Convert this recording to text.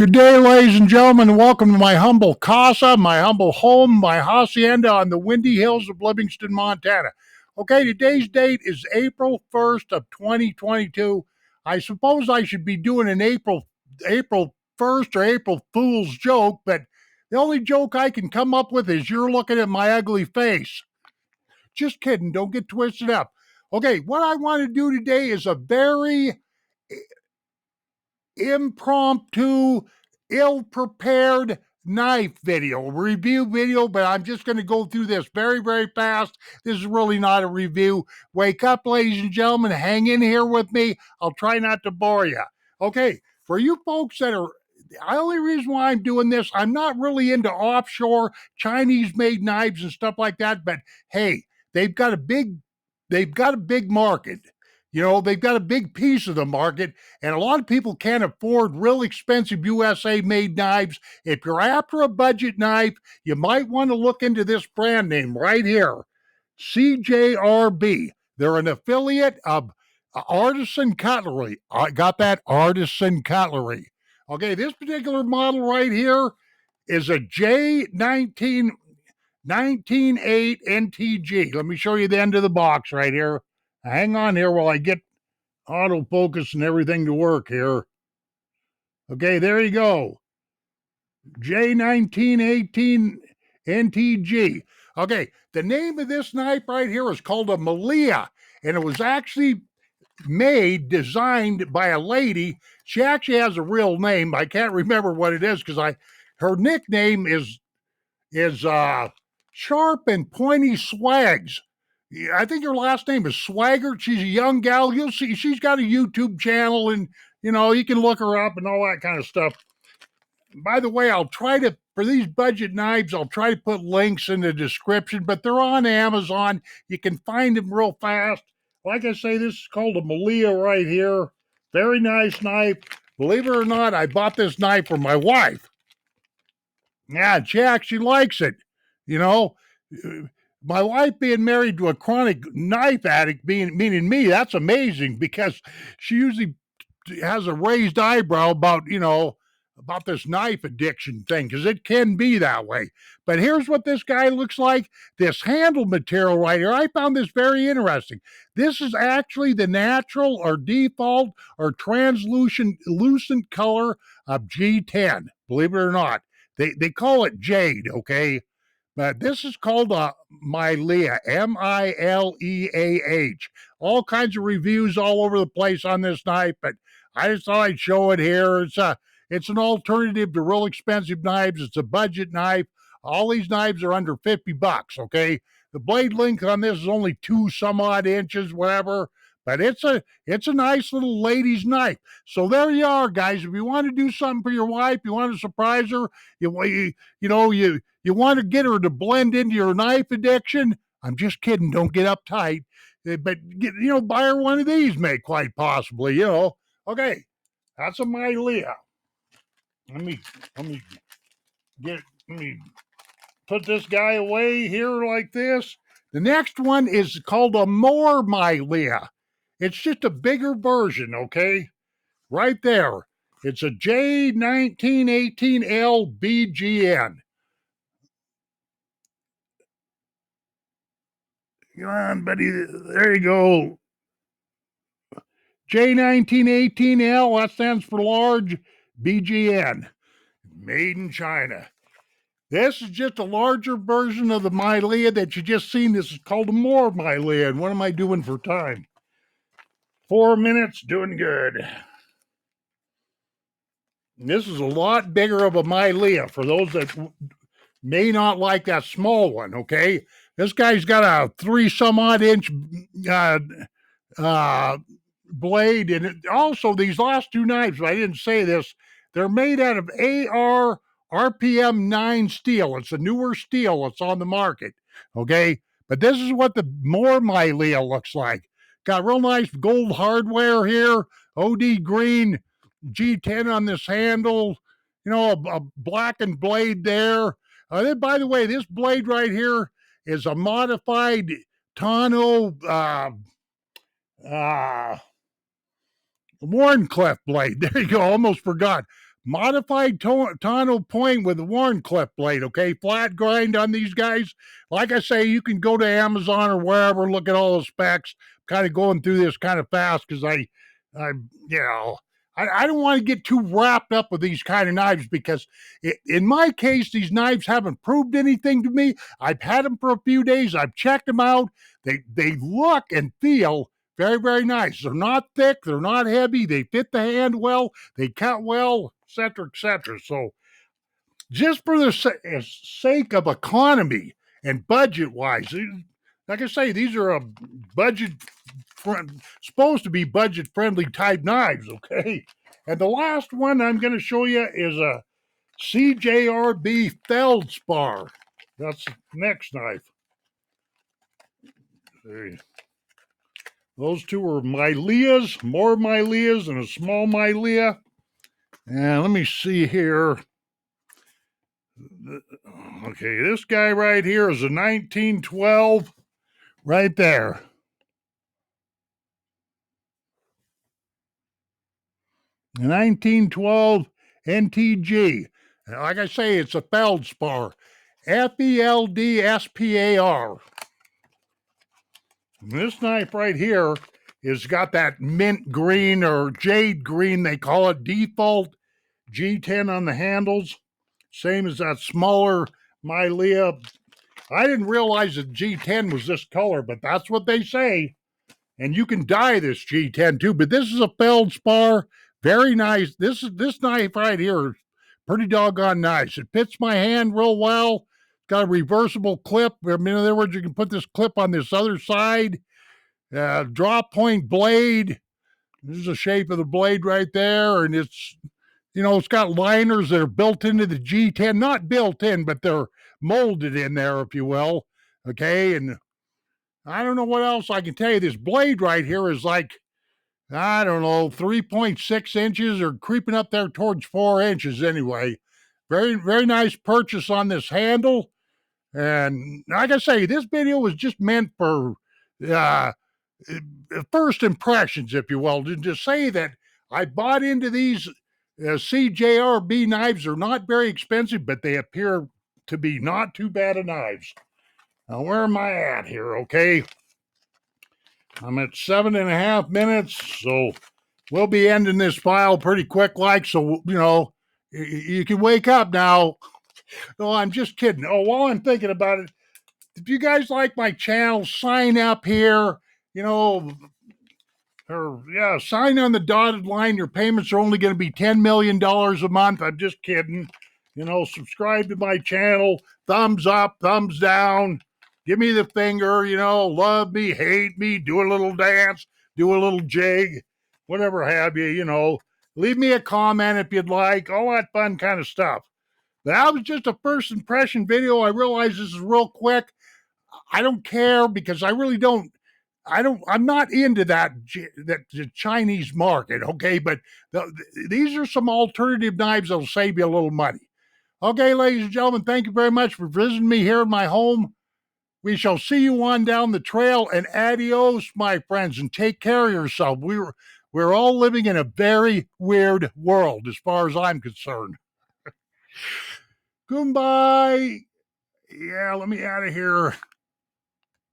Good day, ladies and gentlemen, and welcome to my humble casa, my humble home, my hacienda on the windy hills of Livingston, Montana. Okay, today's date is April 1st of 2022. I suppose I should be doing an April 1st or April Fool's joke, but the only joke I can come up with is you're looking at my ugly face. Just kidding, don't get twisted up. Okay, what I want to do today is a very impromptu, ill-prepared knife review video, but I'm just going to go through this very, very fast. This is really not a review. Wake up, ladies and gentlemen. Hang in here with me. I'll try not to bore you. Okay, for you folks that are the only reason why I'm doing this, I'm not really into offshore Chinese-made knives and stuff like that, but hey, they've got a big market. You know, they've got a big piece of the market, and a lot of people can't afford real expensive USA made knives. If you're after a budget knife, you might want to look into this brand name right here, Cjrb. They're an affiliate of Artisan Cutlery. I got that, Artisan Cutlery. Okay, this particular model right here is a J19 198 NTG. Let me show you the end of the box right here. Hang on here while I get autofocus and everything to work here. Okay, there you go. J1918 NTG. Okay, the name of this knife right here is called a Maileah, and it was actually designed by a lady. She actually has a real name. I can't remember what it is because her nickname is Sharp and Pointy Swags. I think her last name is Swaggart. She's a young gal. You'll see she's got a YouTube channel, and you can look her up and all that kind of stuff. By the way, for these budget knives, I'll try to put links in the description, but they're on Amazon. You can find them real fast. Like I say, this is called a Maileah right here. Very nice knife. Believe it or not, I bought this knife for my wife. Yeah, she actually likes it. You know, my wife being married to a chronic knife addict, meaning me, that's amazing because she usually has a raised eyebrow about this knife addiction thing, because it can be that way. But here's what this guy looks like. This handle material right here, I found this very interesting. This is actually the natural or default or translucent color of G10. Believe it or not, they call it jade. Okay. But this is called a Maileah, Maileah. All kinds of reviews all over the place on this knife, but I just thought I'd show it here. It's an alternative to real expensive knives. It's a budget knife. All these knives are under $50. Okay, the blade length on this is only 2 some odd inches, whatever. But it's a nice little lady's knife. So there you are, guys. If you want to do something for your wife, you want to surprise her, you want to get her to blend into your knife addiction. I'm just kidding. Don't get uptight. But buy her one of these, quite possibly. Okay, that's a Maileah. Let me put this guy away here like this. The next one is called a More Maileah. It's just a bigger version, okay? Right there. It's a J1918L BGN. Come on, buddy. There you go. J1918L, that stands for large, BGN. Made in China. This is just a larger version of the Maileah that you just seen. This is called a More Maileah. And what am I doing for time? 4 minutes, doing good. This is a lot bigger of a Maileah for those that may not like that small one, okay? This guy's got a 3 some odd inch blade. And also, these last 2 knives, I didn't say this, they're made out of AR RPM 9 steel. It's a newer steel that's on the market, okay? But this is what the More Maileah looks like. Got real nice gold hardware here, OD green G10 on this handle, a blackened blade there. Then, by the way, this blade right here is a modified Tano Warncliffe blade. There you go. Almost forgot. modified tonal point with a worn clip blade, okay? Flat grind on these guys. Like I say, you can go to Amazon or wherever, look at all the specs. Kind of going through this kind of fast because I, you know, I don't want to get too wrapped up with these kind of knives because in my case, these knives haven't proved anything to me. I've had them for a few days. I've checked them out. They look and feel very, very nice. They're not thick. They're not heavy. They fit the hand well. They cut well, etc., etc. So just for the sake of economy and budget-wise, like I say, these are a budget supposed to be budget-friendly type knives, okay? And the last one I'm going to show you is a Cjrb Feldspar. That's the next knife. See. Those two are Maileahs, More Maileahs, and a small Maileah. And let me see here. Okay, this guy right here is a 1912 right there. A 1912 NTG. Like I say, it's a Feldspar. Feldspar. This knife right here has got that mint green or jade green, they call it, default G10 on the handles. Same as that smaller Maileah. I didn't realize that G10 was this color, but that's what they say. And you can dye this G10 too, but this is a Feldspar. Very nice. This knife right here is pretty doggone nice. It fits my hand real well. Got a reversible clip. I mean, in other words, you can put this clip on this other side. Drop point blade. This is the shape of the blade right there. And it's, it's got liners that are built into the G10. Not built in, but they're molded in there, if you will. Okay. And I don't know what else I can tell you. This blade right here is like, I don't know, 3.6 inches or creeping up there towards 4 inches anyway. Very, very nice purchase on this handle. And like I say, this video was just meant for first impressions, if you will, to say that I bought into these Cjrb knives. Are not very expensive, but they appear to be not too bad of knives. Now, where am I at here? Okay. I'm at 7.5 minutes, so we'll be ending this file pretty quick like, so, you can wake up now. No, I'm just kidding. Oh, while I'm thinking about it, if you guys like my channel, sign up here, sign on the dotted line. Your payments are only going to be $10 million a month. I'm just kidding. Subscribe to my channel, thumbs up, thumbs down. Give me the finger, love me, hate me, do a little dance, do a little jig, whatever have you, Leave me a comment if you'd like, all that fun kind of stuff. That was just a first impression video. I realize this is real quick. I don't care because I really don't. I'm not into that the Chinese market, okay? But these are some alternative knives that'll save you a little money. Okay, ladies and gentlemen, thank you very much for visiting me here in my home. We shall see you on down the trail, and adios, my friends, and take care of yourself. We're all living in a very weird world as far as I'm concerned. Goodbye. Yeah, let me out of here.